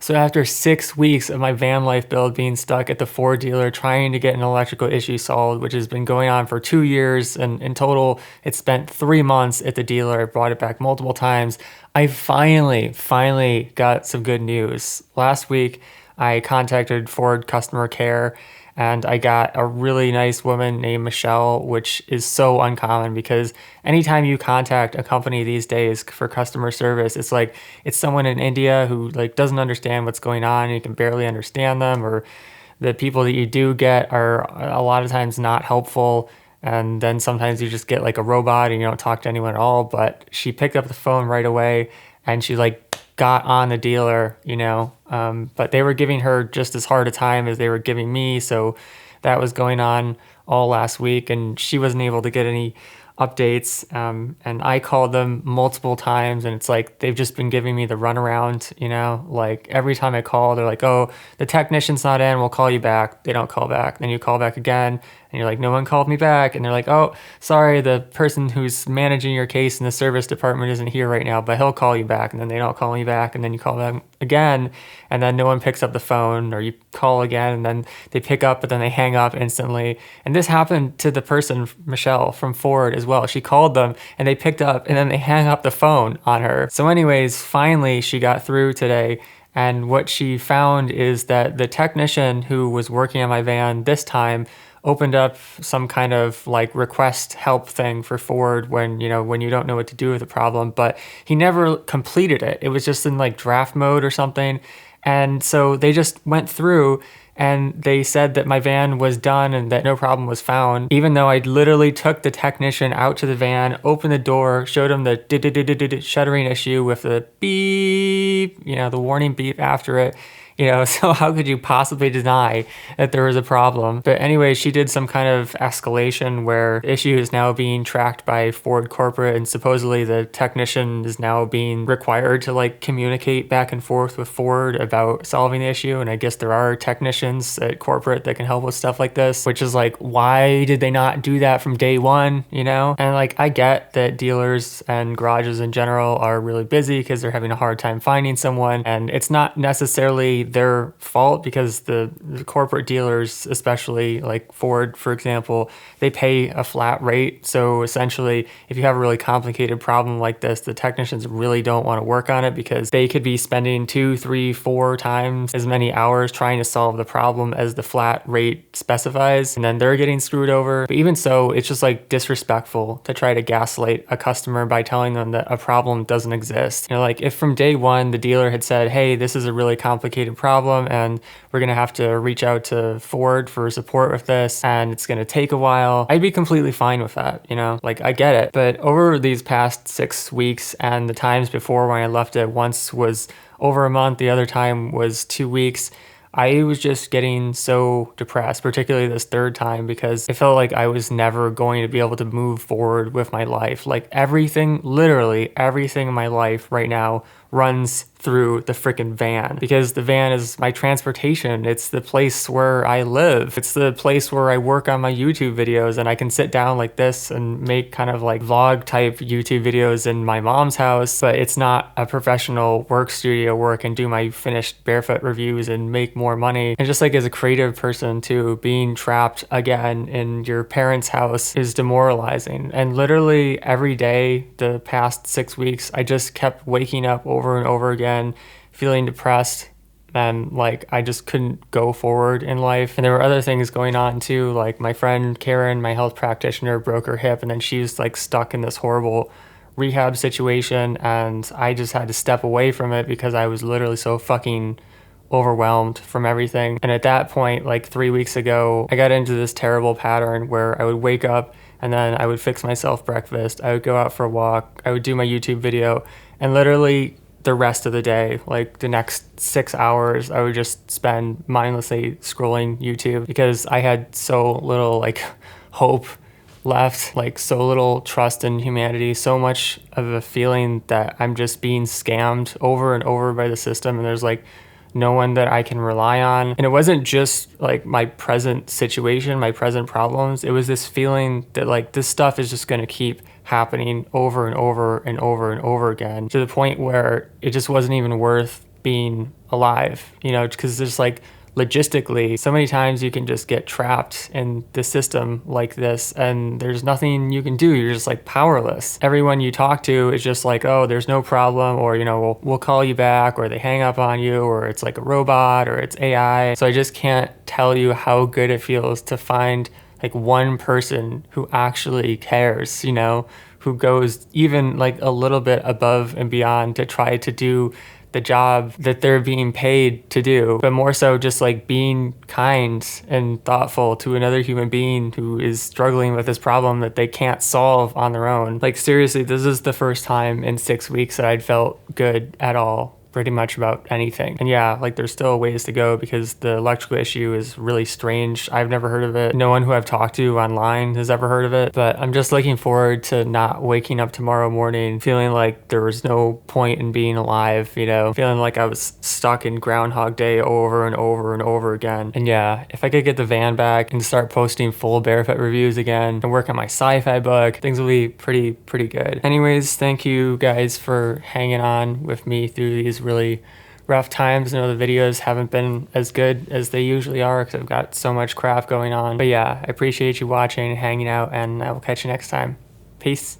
So after 6 weeks of my van life build being stuck at the Ford dealer trying to get an electrical issue solved, which has been going on for 2 years, and in total, it spent 3 months at the dealer. I brought it back multiple times. I finally got some good news. Last week, I contacted Ford customer care and I got a really nice woman named Michelle, which is so uncommon because anytime you contact a company these days for customer service, it's like it's someone in India who like doesn't understand what's going on and you can barely understand them, or the people that you do get are a lot of times not helpful. And then sometimes you just get like a robot and you don't talk to anyone at all. But she picked up the phone right away and she like got on the dealer, but they were giving her just as hard a time as they were giving me. So that was going on all last week and she wasn't able to get any updates. And I called them multiple times and it's like they've just been giving me the runaround, like every time I call, they're like, oh, the technician's not in, we'll call you back. They don't call back. Then you call back again and you're like, no one called me back. And they're like, oh, sorry, the person who's managing your case in the service department isn't here right now, but he'll call you back. And then they don't call me back. And then you call them again and then no one picks up the phone, or you call again and then they pick up, but then they hang up instantly. And this happened to the person, Michelle from Ford as well. She called them and they picked up and then they hang up the phone on her. So anyways, finally she got through today. And what she found is that the technician who was working on my van this time opened up some kind of like request help thing for Ford when you don't know what to do with the problem, but he never completed it. It was just in like draft mode or something. And so they just went through and they said that my van was done and that no problem was found, even though I literally took the technician out to the van, opened the door, showed him the shuttering issue with the beep, the warning beep after it. So how could you possibly deny that there was a problem? But anyway, she did some kind of escalation where the issue is now being tracked by Ford corporate, and supposedly the technician is now being required to like communicate back and forth with Ford about solving the issue. And I guess there are technicians at corporate that can help with stuff like this, which is like, why did they not do that from day one, And like, I get that dealers and garages in general are really busy because they're having a hard time finding someone, and it's not necessarily their fault because the corporate dealers, especially like Ford, for example, they pay a flat rate. So essentially, if you have a really complicated problem like this, the technicians really don't want to work on it because they could be spending 2, 3, 4 times as many hours trying to solve the problem as the flat rate specifies. And then they're getting screwed over. But even so, it's just like disrespectful to try to gaslight a customer by telling them that a problem doesn't exist. Like if from day one, the dealer had said, hey, this is a really complicated problem and we're going to have to reach out to Ford for support with this and it's going to take a while, I'd be completely fine with that, like I get it. But over these past 6 weeks and the times before when I left it, once was over a month, the other time was 2 weeks, I was just getting so depressed, particularly this third time, because it felt like I was never going to be able to move forward with my life. Like everything, literally everything in my life right now runs through the freaking van, because the van is my transportation. It's the place where I live. It's the place where I work on my YouTube videos, and I can sit down like this and make kind of like vlog type YouTube videos in my mom's house, but it's not a professional work studio where I can do my finished barefoot reviews and make more money. And just like as a creative person too, being trapped again in your parents' house is demoralizing. And literally every day the past 6 weeks, I just kept waking up over and over again, feeling depressed, and like I just couldn't go forward in life. And there were other things going on too, like my friend Karen, my health practitioner, broke her hip and then she was like stuck in this horrible rehab situation, and I just had to step away from it because I was literally so fucking overwhelmed from everything. And at that point, like 3 weeks ago, I got into this terrible pattern where I would wake up and then I would fix myself breakfast, I would go out for a walk, I would do my YouTube video, and literally the rest of the day, like the next 6 hours, I would just spend mindlessly scrolling YouTube because I had so little like hope left, like so little trust in humanity, so much of a feeling that I'm just being scammed over and over by the system, and there's like no one that I can rely on. And it wasn't just like my present situation, my present problems. It was this feeling that like this stuff is just going to keep happening over and over and over and over again, to the point where it just wasn't even worth being alive, you know, because there's like logistically so many times you can just get trapped in the system like this and there's nothing you can do. You're just like powerless. Everyone you talk to is just like, oh, there's no problem, or, you know, we'll call you back, or they hang up on you, or it's like a robot, or it's AI. So I just can't tell you how good it feels to find like one person who actually cares, you know, who goes even like a little bit above and beyond to try to do the job that they're being paid to do, but more so just like being kind and thoughtful to another human being who is struggling with this problem that they can't solve on their own. Like seriously, this is the first time in 6 weeks that I'd felt good at all, pretty much about anything. And yeah, like there's still ways to go because the electrical issue is really strange. I've never heard of it. No one who I've talked to online has ever heard of it, but I'm just looking forward to not waking up tomorrow morning feeling like there was no point in being alive, you know, feeling like I was stuck in Groundhog Day over and over and over again. And yeah, if I could get the van back and start posting full barefoot reviews again and work on my sci-fi book, things will be pretty good. Anyways, thank you guys for hanging on with me through these really rough times. I know the videos haven't been as good as they usually are because I've got so much crap going on. But yeah, I appreciate you watching and hanging out, and I will catch you next time. Peace.